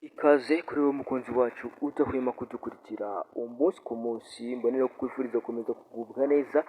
Ikaze kuri wowe mukunzi wacu udahwema kudukurikira umunsi ku munsi, mbonera kukwifuriza gukomeza kugubwa neza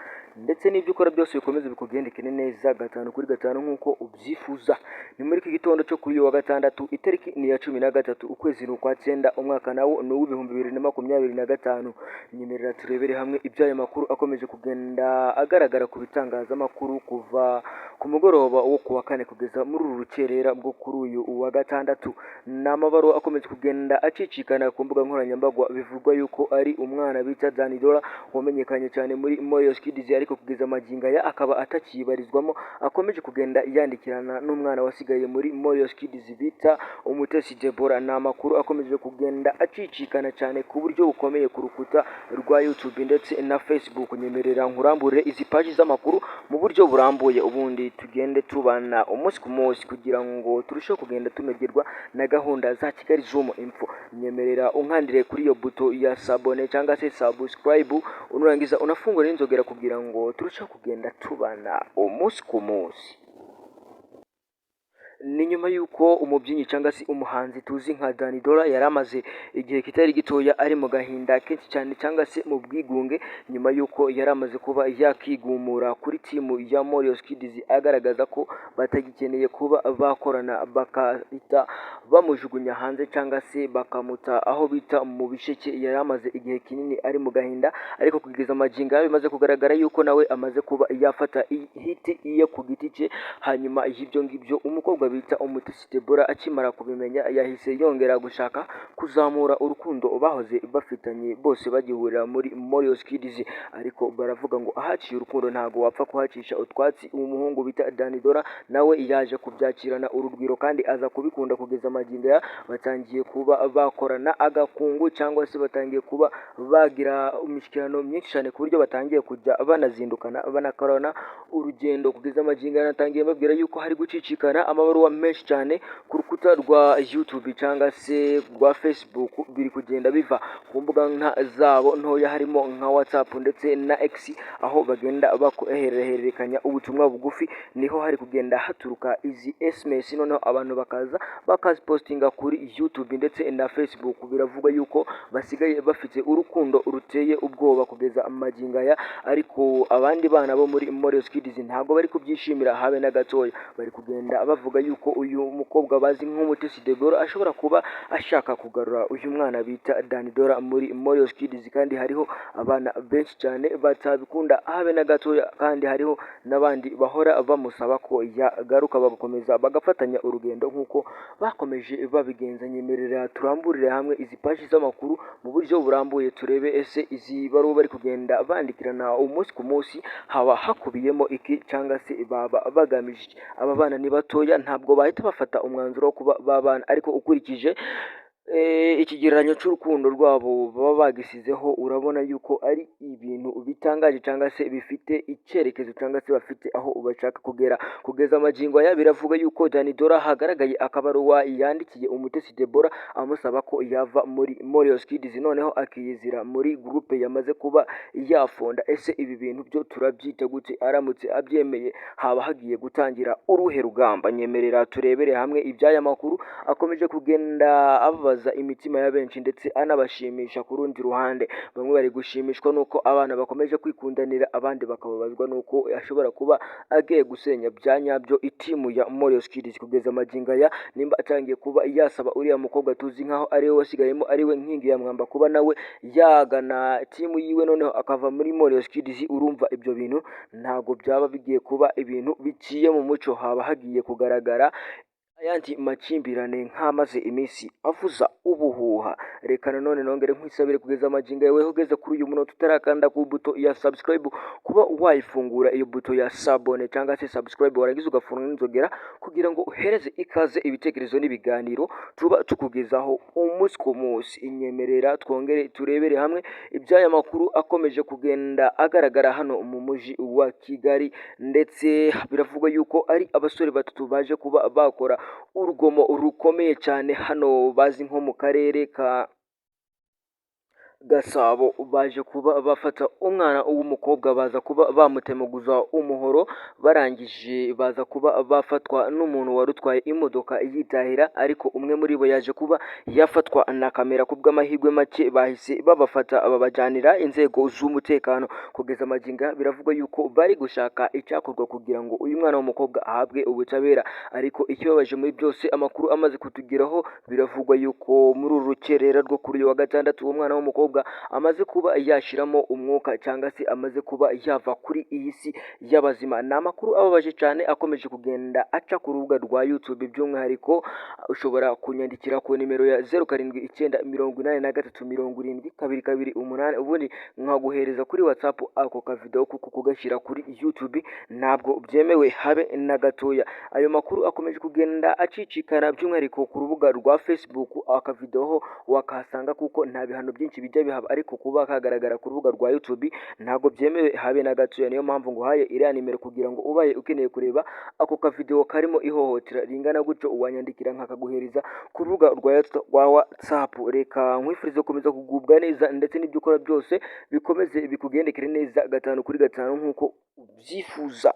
ndetse n'ibyo ukora byose bikomeze bikugendekere neza gatanu kuri gatanu nk'uko ubyifuza. Ni muri iki gitondo cyo kuri uyu wa gatandatu, itariki ni iya 13 ukwezi ni ukwa cyenda, umwaka nawo ni uw'ibihumbi 2025. Nyemerera turebere hamwe iby'aya makuru akomeje kugenda agaragara ku bitangazamakuru kuva ku mugoroba wo kuwa kane kugeza muri uru rukerera bwo kuri uyu wa gatandatu. Ni amabaruwa akomeje kugenda acicikana ku mbuga nkoranyambaga, bivugwa yuko ari umwana bita Dani Dora wamenyekanye cyane muri Morios Kids, ariko kugeza amagingo aya akaba atakibarizwamo, akomeje kugenda yandikirana n'umwana wasigaye muri Morios Kids bita Umutesi Deborah. Ni amakuru akomeje kugenda acicikana cyane ku buryo bukomeye ku rukuta rwa YouTube ndetse na Facebook. Nyemerera nkurambure izi paji z'amakuru mu buryo burambuye, ubundi tugende tubana umunsi ku munsi kugira ngo turusheho kugenda tunogerwa na gahunda za Kigali Zoom Info. Nyemerera unkandire kuri iyo buto ya sabone cyangwa se subscribe, unurangiza unafungure n'inzogera kugira ngo turusheho kugenda tubana umunsi ku munsi. Ni nyuma y'uko umubyinnyi cyangwa se umuhanzi tuzi nka Dani Dora yari amaze igihe kitari gitoya ari mu gahinda kenshi cyane cyangwa se mu bwigunge, nyuma y'uko yari amaze kuba yakigumura kuri timu ya Morios Kids, agaragaza ko batagikeneye kuba bakorana, bakahita bamujugunya hanze cyangwa se bakamuta aho bita mu bisheke. Yari amaze igihe kinini ari mu gahinda, ariko kugeza amagingo yawe bimaze kugaragara yuko nawe amaze kuba yafata hiti iye ku giti cye. Hanyuma y'ibyo ngibyo umukobwa bita Umutesi Deborah akimara kubimenya, yahise yongera gushaka kuzamura urukundo bahoze bafitanye bose bagihurira muri Morios Kids. Ariko baravuga ngo ahaciye urukundo ntago wapfa kuhacisha utwatsi. Umuhungu bita Dani Dora nawe yaje kubyakirana urugwiro kandi aza kubikunda, kugeza amagingo ya batangiye kuba bakorana agakungu cyangwa se batangiye kuba bagira imishyikirano myinshi cyane ku buryo batangiye kujya banazindukana banakorana urugendo. Kugeza amagingo yanatangiye babwira yuko hari gucicikana amabaruwa menshi cyane ku rukuta rwa YouTube cyangwa se rwa Facebook, biri kugenda biva ku mbuga zabo ntoya harimo nka WhatsApp ndetse na X, aho bagenda bakohererekanya ubutumwa bugufi. Niho hari kugenda haturuka izi SMS, noneho abantu bakazipostinga kuri YouTube ndetse na Facebook. Biravugwa yuko basigaye bafite urukundo ruteye ubwoba kugeza amagingo aya, ariko abandi bana bo muri Morios Kids ntago bari kubyishimira habe na gatoya. Bari kugenda bavuga yuko uyu mukobwa bazi nk'Umutesi Deborah ashobora kuba ashaka kugarura uyu mwana bita Dani Dora muri Morios Kids, kandi hariho abana benshi cyane batabikunda habe na gatoya, kandi hariho n'abandi bahora bamusaba ko yagaruka bagakomeza bagafatanya urugendo nk'uko bakomeje babigenza. Nyemerera turamburire hamwe izi paji z'amakuru mu buryo burambuye, turebe ese izi baruwa bari kugenda bandikirana umunsi ku munsi haba hakubiyemo iki cyangwa se baba bagamije. Aba bana ni batoya, ntabwo bahita bafata umwanzuro wo kuba babana, ariko ukurikije ikigereranyo cy'urukundo rwabo baba bagisizeho, urabona yuko ari ibintu bitangaje cyangwa se bifite icyerekezo cyangwa se bafite aho bashaka kugera. Kugeza amagingo aya biravuga yuko Dani Dora hagaragaye akabaruwa yandikiye Umutesi Deborah amusaba ko yava muri Morios Kids, noneho akiyizira muri groupe yamaze kuba yafonda. Ese ibi bintu byo turabyita gute? Aramutse abyemeye haba hagiye gutangira uruhe rugamba? Nyemerera turebere hamwe iby'aya makuru akomeje kugenda ababaza imitima ya benshi ndetse anabashimisha. Ku rundi ruhande, bamwe bari gushimishwa nuko abana bakomeje kwikundanira, abandi bakababazwa nuko ashobora kuba agiye gusenya bya nyabyo itimu ya Morios Kids. Kugeza amagingo aya nimba atangiye kuba yasaba uriya mukobwa tuzi nkaho ariwe wasigayemo, ariwe nkingi ya mwamba, kuba nawe yagana timu yiwe noneho akava muri Morios Kids, urumva ibyo bintu ntago byaba bigiye kuba ibintu biciye mu muco. Haba hagiye kugaragara ayandi makimbirane nk'amaze iminsi avuza ubuhuha. Reka nanone nongere nkwisabire kugeza amagingo yawe ugeze kuri uyu munota utarakanda ku buto ya subscribe, kuba wayifungura iyo buto ya sabone cyangwa se subscribe, warangiza ugafunga n'inzogera kugira ngo uhereze ikaze ibitekerezo n'ibiganiro tuba tukugezaho umunsi ku munsi. Inyemerera twongere turebere hamwe iby'aya makuru akomeje kugenda agaragara hano mu mujyi wa Kigali, ndetse biravugwa yuko ari abasore batatu baje kuba bakora urugomo rukomeye cyane hano bazi nko mu karere ka Gasabo baje kuba bafata umwana w'umukobwa baza kuba bamutemaguza umuhoro, barangije baza kuba bafatwa n'umuntu wari utwaye imodoka yitahira, ariko umwe muri bo yaje kuba yafatwa na kamera. Ku bw'amahirwe make bahise babafata babajyanira inzego z'umutekano. Kugeza amagingo aya biravugwa yuko bari gushaka icyakorwa kugira ngo uyu mwana w'umukobwa ahabwe ubutabera, ariko ikibabaje muri byose amakuru amaze kutugeraho biravugwa yuko muri uru rukerera rwo kuri uyu wa gatandatu uwo mwana w'umukobwa amaze kuba yashiramo umwuka cyangwa se amaze kuba yava kuri iyi si y'abazima. Ni amakuru ababaje cyane akomeje kugenda aca ku rubuga rwa YouTube. By'umwihariko ushobora kunyandikira ku nimero ya 0789837228 ubundi nkaguhereza kuri WhatsApp ako kavideo kuko kugashyira kuri YouTube ntabwo byemewe habe na gatoya. Ayo makuru akomeje kugenda acicikana by'umwihariko ku rubuga rwa Facebook. Akavideo wakahasanga kuko nta bihano byinshi bijya bihaba, ariko kuba kagaragara ku rubuga rwa YouTube ntabwo byemewe habe na gatoya. Niyo mpamvu nguhaye iriya nimero kugira ngo ubaye ukeneye kureba ako kavideo karimo ihohotera ringana gutyo wanyandikira nkakaguhereza ku rubuga rwa WhatsApp. Reka nkwifurize gukomeza kugubwa neza ndetse n'ibyo ukora byose bikomeze bikugendekere neza 5 kuri 5 nk'uko ubyifuza.